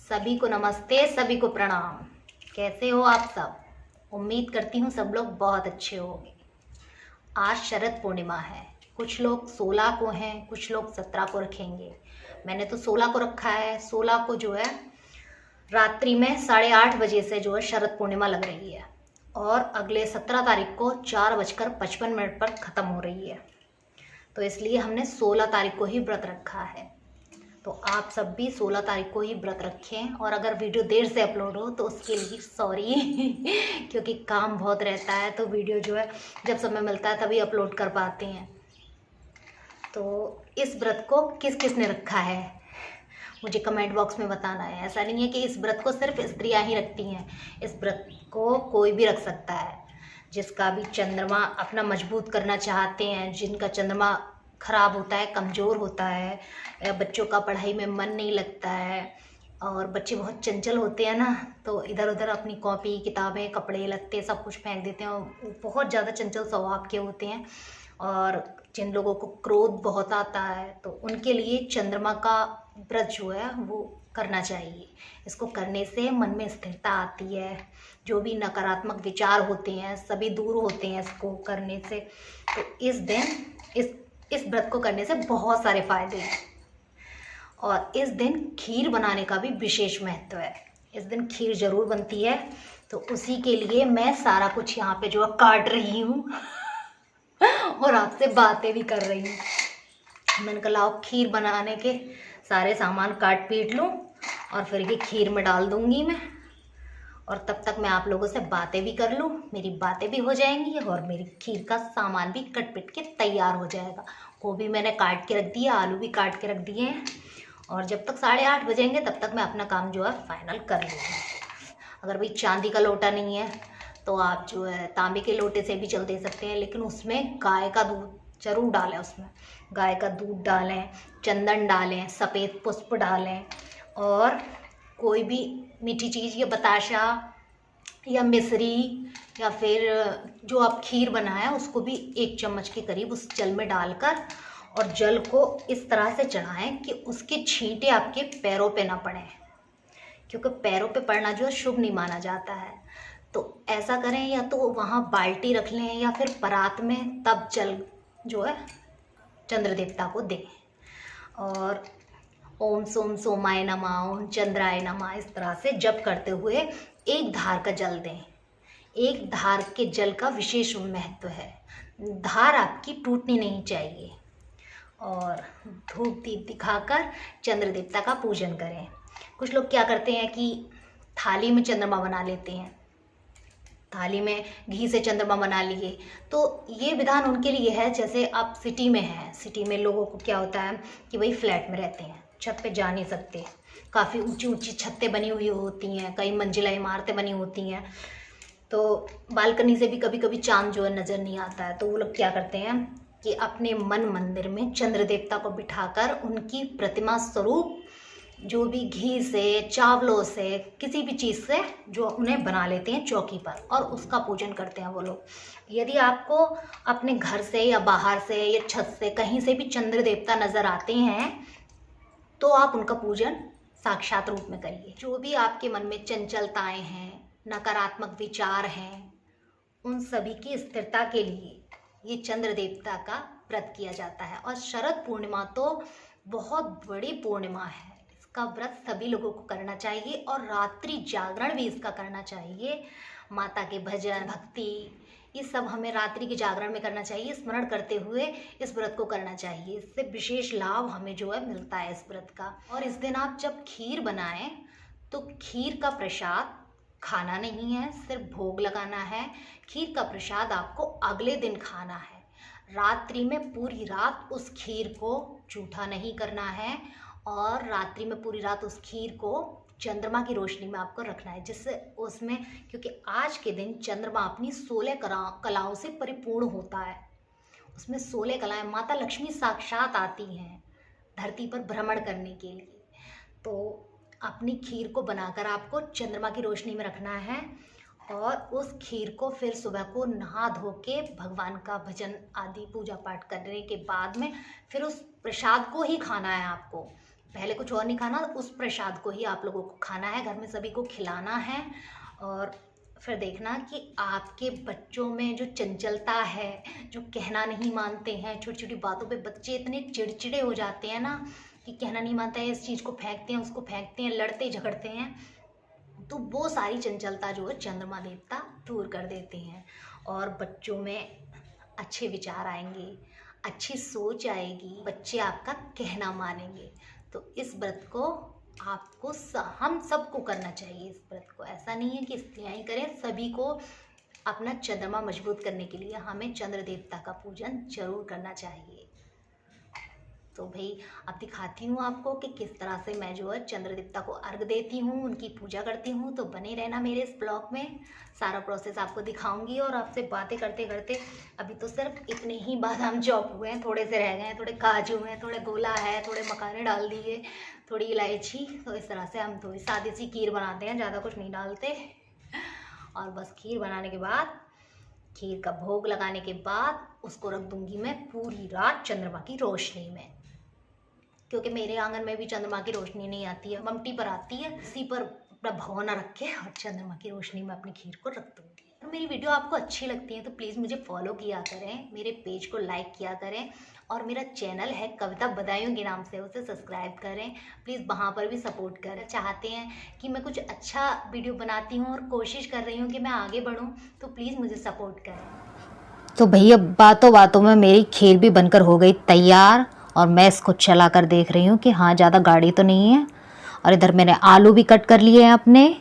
सभी को नमस्ते, सभी को प्रणाम। कैसे हो आप सब? उम्मीद करती हूँ सब लोग बहुत अच्छे होंगे। आज शरद पूर्णिमा है। कुछ लोग 16 को हैं, कुछ लोग 17 को रखेंगे। मैंने तो 16 को रखा है। 16 को जो है रात्रि में 8:30 बजे से जो है शरद पूर्णिमा लग रही है और अगले 17 तारीख को 4:55 पर ख़त्म हो रही है। तो इसलिए हमने 16 तारीख को ही व्रत रखा है। तो आप सब भी 16 तारीख को ही व्रत रखें। और अगर वीडियो देर से अपलोड हो तो उसके लिए सॉरी क्योंकि काम बहुत रहता है, तो वीडियो जो है जब समय मिलता है तभी अपलोड कर पाते हैं। तो इस व्रत को किस किस ने रखा है मुझे कमेंट बॉक्स में बताना है। ऐसा नहीं है कि इस व्रत को सिर्फ स्त्रियां ही रखती हैं, इस व्रत को कोई भी रख सकता है। जिसका भी चंद्रमा अपना मजबूत करना चाहते हैं, जिनका चंद्रमा खराब होता है, कमज़ोर होता है, या बच्चों का पढ़ाई में मन नहीं लगता है और बच्चे बहुत चंचल होते हैं ना, तो इधर उधर अपनी कॉपी किताबें कपड़े लत्ते सब कुछ फेंक देते हैं और बहुत ज़्यादा चंचल स्वभाव के होते हैं। और जिन लोगों को क्रोध बहुत आता है तो उनके लिए चंद्रमा का व्रत जो है वो करना चाहिए। इसको करने से मन में स्थिरता आती है, जो भी नकारात्मक विचार होते हैं सभी दूर होते हैं इसको करने से। तो इस दिन इस व्रत को करने से बहुत सारे फायदे हैं। और इस दिन खीर बनाने का भी विशेष महत्व है। इस दिन खीर जरूर बनती है, तो उसी के लिए मैं सारा कुछ यहाँ पे जो है काट रही हूँ और आपसे बातें भी कर रही हूँ। मैंने कहा लाओ खीर बनाने के सारे सामान काट पीट लूँ और फिर ये खीर में डाल दूँगी मैं, और तब तक मैं आप लोगों से बातें भी कर लूँ, मेरी बातें भी हो जाएंगी और मेरी खीर का सामान भी कट पिट के तैयार हो जाएगा। गोभी मैंने काट के रख दिया, आलू भी काट के रख दिए हैं, और जब तक 8:30 बजेंगे तब तक मैं अपना काम जो है फाइनल कर लूँगी। अगर भाई चांदी का लोटा नहीं है तो आप जो है तांबे के लोटे से भी चल दे सकते हैं, लेकिन उसमें गाय का दूध जरूर डालें। उसमें गाय का दूध डालें, चंदन डालें, सफ़ेद पुष्प डालें, और कोई भी मीठी चीज़ या बताशा या मिश्री या फिर जो आप खीर बनाया उसको भी 1 चम्मच के करीब उस जल में डालकर, और जल को इस तरह से चढ़ाएं कि उसके छींटे आपके पैरों पे ना पड़ें, क्योंकि पैरों पे पड़ना जो है शुभ नहीं माना जाता है। तो ऐसा करें, या तो वहाँ बाल्टी रख लें या फिर परात में, तब जल जो है चंद्र देवता को दें। और ओम सोम सोमाय नमः, ओम चंद्राय नमः, इस तरह से जप करते हुए एक धार का जल दें। एक धार के जल का विशेष महत्व है। धार आपकी टूटनी नहीं चाहिए। और धूप दीप दिखाकर चंद्र देवता का पूजन करें। कुछ लोग क्या करते हैं कि थाली में चंद्रमा बना लेते हैं, थाली में घी से चंद्रमा बना लिए। तो ये विधान उनके लिए है, जैसे आप सिटी में हैं, सिटी में लोगों को क्या होता है कि भाई फ्लैट में रहते हैं, छत पे जा नहीं सकते, काफ़ी ऊंची ऊंची छतें बनी हुई होती हैं, कई मंजिला इमारतें बनी होती हैं, तो बालकनी से भी कभी कभी चांद जो है नज़र नहीं आता है। तो वो लोग क्या करते हैं कि अपने मन मंदिर में चंद्र देवता को बिठाकर उनकी प्रतिमा स्वरूप जो भी घी से, चावलों से, किसी भी चीज़ से जो उन्हें बना लेते हैं चौकी पर, और उसका पूजन करते हैं वो लोग। यदि आपको अपने घर से या बाहर से या छत से कहीं से भी चंद्र देवता नज़र आते हैं तो आप उनका पूजन साक्षात रूप में करिए। जो भी आपके मन में चंचलताएं हैं, नकारात्मक विचार हैं, उन सभी की स्थिरता के लिए ये चंद्र देवता का व्रत किया जाता है। और शरद पूर्णिमा तो बहुत बड़ी पूर्णिमा है, इसका व्रत सभी लोगों को करना चाहिए और रात्रि जागरण भी इसका करना चाहिए। माता के भजन भक्ति ये सब हमें रात्रि के जागरण में करना चाहिए, स्मरण करते हुए इस व्रत को करना चाहिए। इससे विशेष लाभ हमें जो है मिलता है इस व्रत का। और इस दिन आप जब खीर बनाएं तो खीर का प्रसाद खाना नहीं है, सिर्फ भोग लगाना है। खीर का प्रसाद आपको अगले दिन खाना है। रात्रि में पूरी रात उस खीर को जूठा नहीं करना है, और रात्रि में पूरी रात उस खीर को चंद्रमा की रोशनी में आपको रखना है, जिससे उसमें, क्योंकि आज के दिन चंद्रमा अपनी 16 कलाओं से परिपूर्ण होता है। उसमें 16 कलाएं, माता लक्ष्मी साक्षात आती हैं धरती पर भ्रमण करने के लिए। तो अपनी खीर को बनाकर आपको चंद्रमा की रोशनी में रखना है, और उस खीर को फिर सुबह को नहा धो के भगवान का भजन आदि पूजा पाठ करने के बाद में फिर उस प्रसाद को ही खाना है आपको। पहले कुछ और नहीं खाना, उस प्रसाद को ही आप लोगों को खाना है, घर में सभी को खिलाना है। और फिर देखना कि आपके बच्चों में जो चंचलता है, जो कहना नहीं मानते हैं, छोटी छोटी बातों पे बच्चे इतने चिड़चिड़े हो जाते हैं ना कि कहना नहीं मानता है, इस चीज़ को फेंकते हैं, उसको फेंकते हैं, लड़ते झगड़ते हैं, तो वो सारी चंचलता जो है चंद्रमा देवता दूर कर देते हैं और बच्चों में अच्छे विचार आएंगे, अच्छी सोच आएगी, बच्चे आपका कहना मानेंगे। तो इस व्रत को आपको हम सबको करना चाहिए। इस व्रत को ऐसा नहीं है कि स्त्रियाँ ही करें, सभी को अपना चंद्रमा मजबूत करने के लिए हमें चंद्र देवता का पूजन जरूर करना चाहिए। तो भाई अब दिखाती हूँ आपको कि किस तरह से मैं जो है चंद्र देवता को अर्घ देती हूँ, उनकी पूजा करती हूँ। तो बने रहना मेरे इस ब्लॉग में, सारा प्रोसेस आपको दिखाऊंगी। और आपसे बातें करते करते अभी तो सिर्फ इतने ही बादाम चॉप हुए हैं, थोड़े से रह गए हैं, थोड़े काजू हैं, थोड़े गोला है, थोड़े मखाने डाल दिए, थोड़ी इलायची। तो इस तरह से हम थोड़ी सादी सी खीर बनाते हैं, ज़्यादा कुछ नहीं डालते। और बस खीर बनाने के बाद, खीर का भोग लगाने के बाद उसको रख दूंगी मैं पूरी रात चंद्रमा की रोशनी में, क्योंकि मेरे आंगन में भी चंद्रमा की रोशनी नहीं आती है, ममटी पर आती है। इसी पर अपना भगोना रख के और चंद्रमा की रोशनी में अपनी खीर को रख दूंगी। तो मेरी वीडियो आपको अच्छी लगती है तो प्लीज़ मुझे फॉलो किया करें, मेरे पेज को लाइक किया करें, और मेरा चैनल है कविता बदायूं के नाम से, उसे सब्सक्राइब करें प्लीज़, वहाँ पर भी सपोर्ट करें। चाहते हैं कि मैं कुछ अच्छा वीडियो बनाती हूँ और कोशिश कर रही हूँ कि मैं आगे बढ़ूँ, तो प्लीज़ मुझे सपोर्ट करें। तो भैया बातों बातों में मेरी खीर भी बनकर हो गई तैयार और मैं इसको चला कर देख रही हूँ कि हाँ ज़्यादा गाढ़ी तो नहीं है। और इधर मैंने आलू भी कट कर लिए हैं अपने,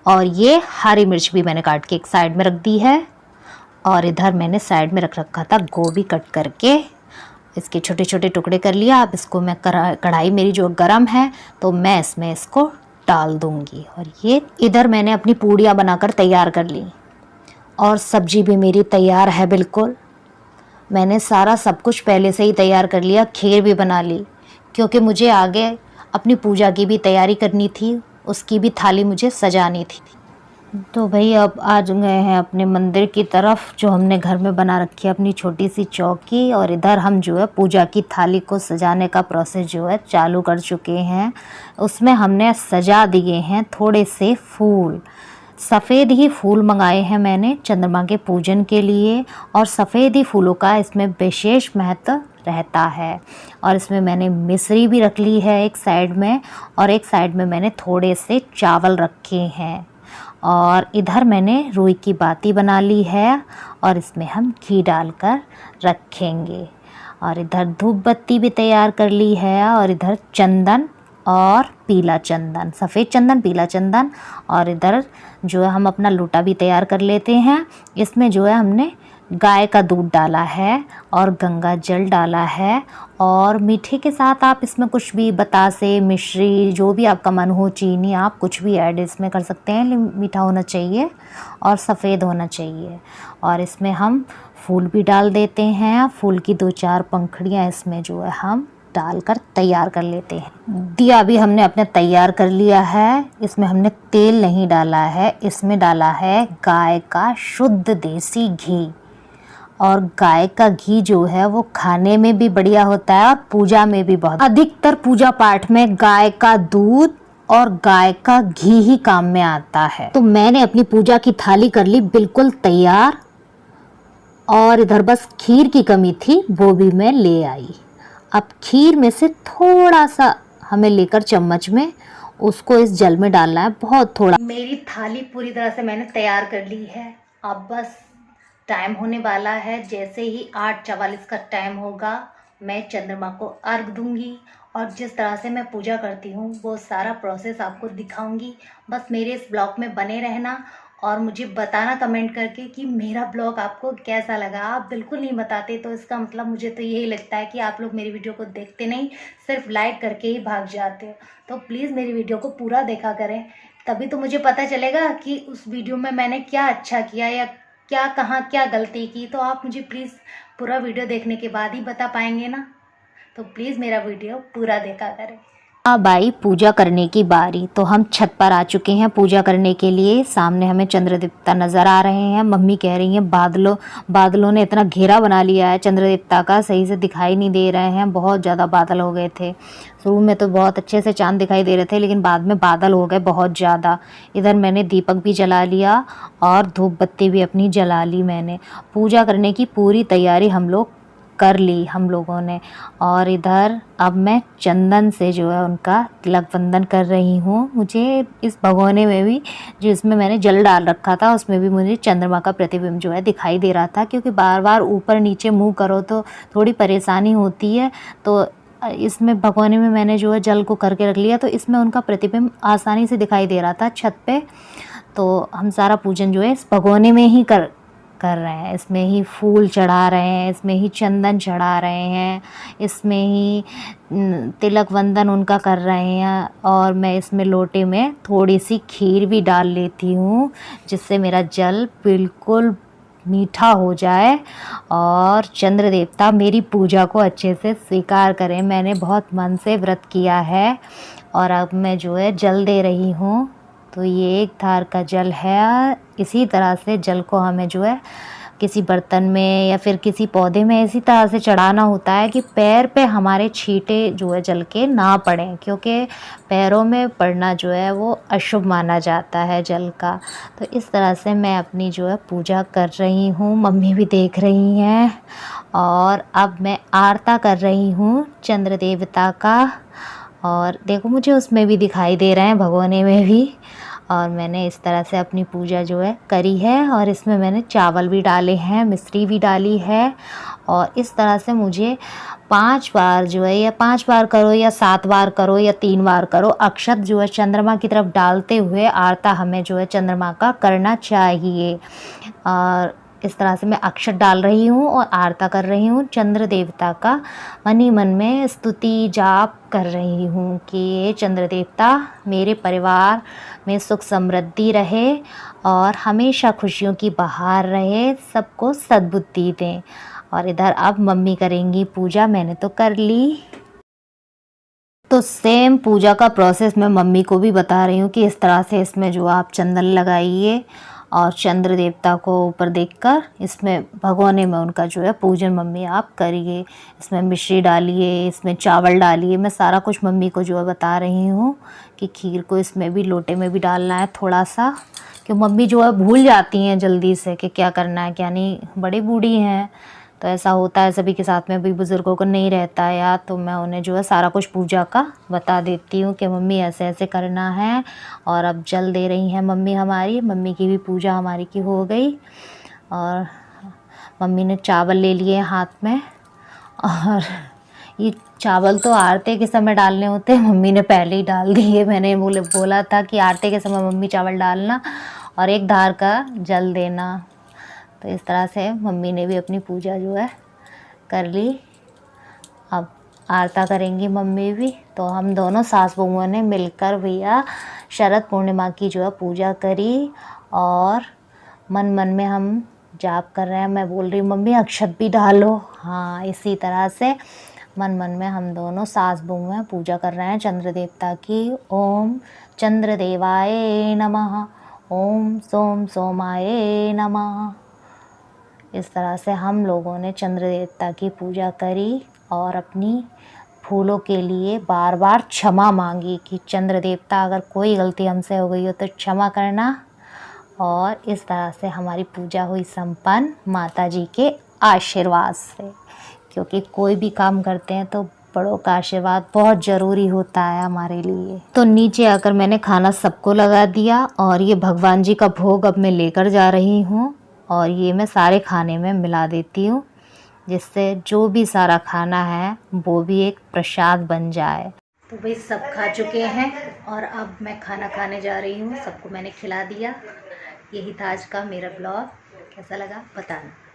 और ये हरी मिर्च भी मैंने काट के एक साइड में रख दी है। और इधर मैंने साइड में रख रखा था गोभी कट करके, इसके छोटे छोटे टुकड़े कर लिया। अब इसको मैं कढ़ाई मेरी जो गरम है तो मैं इसमें इसको डाल दूँगी। और ये इधर मैंने अपनी पूड़ियाँ बनाकर तैयार कर ली और सब्जी भी मेरी तैयार है बिल्कुल। मैंने सारा सब कुछ पहले से ही तैयार कर लिया, खीर भी बना ली, क्योंकि मुझे आगे अपनी पूजा की भी तैयारी करनी थी, उसकी भी थाली मुझे सजानी थी। तो भाई अब आ गए हैं अपने मंदिर की तरफ, जो हमने घर में बना रखी है अपनी छोटी सी चौकी। और इधर हम जो है पूजा की थाली को सजाने का प्रोसेस जो है चालू कर चुके हैं। उसमें हमने सजा दिए हैं थोड़े से फूल, सफ़ेद ही फूल मंगाए हैं मैंने चंद्रमा के पूजन के लिए, और सफ़ेद ही फूलों का इसमें विशेष महत्व रहता है। और इसमें मैंने मिश्री भी रख ली है एक साइड में, और एक साइड में मैंने थोड़े से चावल रखे हैं। और इधर मैंने रुई की बाती बना ली है और इसमें हम घी डालकर रखेंगे। और इधर धूप बत्ती भी तैयार कर ली है, और इधर चंदन और पीला चंदन, सफ़ेद चंदन पीला चंदन। और इधर जो है हम अपना लोटा भी तैयार कर लेते हैं। इसमें जो है हमने गाय का दूध डाला है और गंगा जल डाला है, और मीठे के साथ आप इसमें कुछ भी बतासे, मिश्री, जो भी आपका मन हो, चीनी, आप कुछ भी ऐड इसमें कर सकते हैं। मीठा होना चाहिए और सफ़ेद होना चाहिए। और इसमें हम फूल भी डाल देते हैं, फूल की 2-4 पंखुड़ियाँ इसमें जो है हम डालकर तैयार कर लेते हैं। दिया भी हमने अपने तैयार कर लिया है। इसमें हमने तेल नहीं डाला है, इसमें डाला है गाय का शुद्ध देसी घी। और गाय का घी जो है वो खाने में भी बढ़िया होता है और पूजा में भी बहुत, अधिकतर पूजा पाठ में गाय का दूध और गाय का घी ही काम में आता है। तो मैंने अपनी पूजा की थाली कर ली बिल्कुल तैयार, और इधर बस खीर की कमी थी, वो भी मैं ले आई। अब खीर में से थोड़ा सा हमें लेकर चम्मच में उसको इस जल में डालना है, बहुत थोड़ा। मेरी थाली पूरी तरह से मैंने तैयार कर ली है। अब बस टाइम होने वाला है, जैसे ही 8:44 का टाइम होगा मैं चंद्रमा को अर्घ दूंगी, और जिस तरह से मैं पूजा करती हूँ वो सारा प्रोसेस आपको दिखाऊंगी। बस मेरे इस ब्लॉग में बने रहना और मुझे बताना कमेंट करके कि मेरा ब्लॉग आपको कैसा लगा। आप बिल्कुल नहीं बताते तो इसका मतलब मुझे तो यही लगता है कि आप लोग मेरी वीडियो को देखते नहीं, सिर्फ लाइक करके ही भाग जाते हो। तो प्लीज़ मेरी वीडियो को पूरा देखा करें, तभी तो मुझे पता चलेगा कि उस वीडियो में मैंने क्या अच्छा किया या क्या कहाँ क्या गलती की। तो आप मुझे प्लीज़ पूरा वीडियो देखने के बाद ही बता पाएंगे ना, तो प्लीज़ मेरा वीडियो पूरा देखा करें। अब आई पूजा करने की बारी। तो हम छत पर आ चुके हैं पूजा करने के लिए। सामने हमें चंद्र देवता नज़र आ रहे हैं। मम्मी कह रही हैं बादलों ने इतना घेरा बना लिया है चंद्र देवता का, सही से दिखाई नहीं दे रहे हैं। बहुत ज़्यादा बादल हो गए थे। शुरू में तो बहुत अच्छे से चांद दिखाई दे रहे थे, लेकिन बाद में बादल हो गए बहुत ज़्यादा। इधर मैंने दीपक भी जला लिया और धूप बत्ती भी अपनी जला ली मैंने। पूजा करने की पूरी तैयारी हम लोग कर ली हम लोगों ने। और इधर अब मैं चंदन से जो है उनका तिलक बंधन कर रही हूँ। मुझे इस भगोने में भी, जिसमें मैंने जल डाल रखा था, उसमें भी मुझे चंद्रमा का प्रतिबिंब जो है दिखाई दे रहा था, क्योंकि बार बार ऊपर नीचे मुँह करो तो थोड़ी परेशानी होती है। तो इसमें भगोने में मैंने जो है जल को करके रख लिया, तो इसमें उनका प्रतिबिंब आसानी से दिखाई दे रहा था छत पे। तो हम सारा पूजन जो है इस भगोने में ही कर रहे हैं। इसमें ही फूल चढ़ा रहे हैं, इसमें ही चंदन चढ़ा रहे हैं, इसमें ही तिलक वंदन उनका कर रहे हैं। और मैं इसमें लोटे में थोड़ी सी खीर भी डाल लेती हूँ, जिससे मेरा जल बिल्कुल मीठा हो जाए और चंद्र देवता मेरी पूजा को अच्छे से स्वीकार करें। मैंने बहुत मन से व्रत किया है और अब मैं जो है जल दे रही हूँ। तो ये एक थार का जल है। इसी तरह से जल को हमें जो है किसी बर्तन में या फिर किसी पौधे में इसी तरह से चढ़ाना होता है कि पैर पे हमारे छींटे जो है जल के ना पड़ें, क्योंकि पैरों में पड़ना जो है वो अशुभ माना जाता है जल का। तो इस तरह से मैं अपनी जो है पूजा कर रही हूँ। मम्मी भी देख रही हैं। और अब मैं आरता कर रही हूँ चंद्र देवता का। और देखो मुझे उसमें भी दिखाई दे रहे हैं, भगोने में भी। और मैंने इस तरह से अपनी पूजा जो है करी है। और इसमें मैंने चावल भी डाले हैं, मिश्री भी डाली है। और इस तरह से मुझे 5 बार जो है, या 5 बार करो या 7 बार करो या 3 बार करो, अक्षत जो है चंद्रमा की तरफ डालते हुए आरता हमें जो है चंद्रमा का करना चाहिए। और इस तरह से मैं अक्षत डाल रही हूँ और आरता कर रही हूँ चंद्र देवता का। मन ही मन में स्तुति जाप कर रही हूँ कि ये चंद्र देवता मेरे परिवार में सुख समृद्धि रहे और हमेशा खुशियों की बहार रहे, सबको सद्बुद्धि दें। और इधर अब मम्मी करेंगी पूजा, मैंने तो कर ली। तो सेम पूजा का प्रोसेस मैं मम्मी को भी बता रही हूँ कि इस तरह से इसमें जो आप चंदन लगाइए और चंद्र देवता को ऊपर देखकर इसमें भगोने में उनका जो है पूजन मम्मी आप करिए। इसमें मिश्री डालिए, इसमें चावल डालिए। मैं सारा कुछ मम्मी को जो है बता रही हूँ कि खीर को इसमें भी लोटे में भी डालना है थोड़ा सा, क्योंकि मम्मी जो है भूल जाती हैं जल्दी से कि क्या करना है क्या नहीं, बड़ी बूढ़ी हैं। तो ऐसा होता है सभी के साथ में, भी बुज़ुर्गों को नहीं रहता है याद, तो मैं उन्हें जो है सारा कुछ पूजा का बता देती हूँ कि मम्मी ऐसे ऐसे करना है। और अब जल दे रही हैं मम्मी हमारी। मम्मी की भी पूजा हमारी की हो गई। और मम्मी ने चावल ले लिए हाथ में। और ये चावल तो आरती के समय डालने होते हैं, मम्मी ने पहले ही डाल दिए। मैंने बोला था कि आरती के समय मम्मी चावल डालना और एक धार का जल देना। तो इस तरह से मम्मी ने भी अपनी पूजा जो है कर ली। अब आरता करेंगी मम्मी भी। तो हम दोनों सास बहुओं ने मिलकर भैया शरद पूर्णिमा की जो है पूजा करी। और मन मन में हम जाप कर रहे हैं। मैं बोल रही हूँ मम्मी अक्षत भी डालो। हाँ, इसी तरह से मन मन में हम दोनों सास बहू हैं पूजा कर रहे हैं चंद्र देवता की। ओम चंद्र देवाय नमः, ओम सोम सोमाय नमः। इस तरह से हम लोगों ने चंद्र देवता की पूजा करी और अपनी फूलों के लिए बार बार क्षमा मांगी कि चंद्र देवता अगर कोई गलती हमसे हो गई हो तो क्षमा करना। और इस तरह से हमारी पूजा हुई संपन्न माता जी के आशीर्वाद से, क्योंकि कोई भी काम करते हैं तो बड़ों का आशीर्वाद बहुत ज़रूरी होता है हमारे लिए। तो नीचे आकर मैंने खाना सबको लगा दिया और ये भगवान जी का भोग अब मैं लेकर जा रही हूँ और ये मैं सारे खाने में मिला देती हूँ, जिससे जो भी सारा खाना है वो भी एक प्रसाद बन जाए। तो भाई सब खा चुके हैं और अब मैं खाना खाने जा रही हूँ। सबको मैंने खिला दिया। यही था आज का मेरा ब्लॉग। कैसा लगा बताना।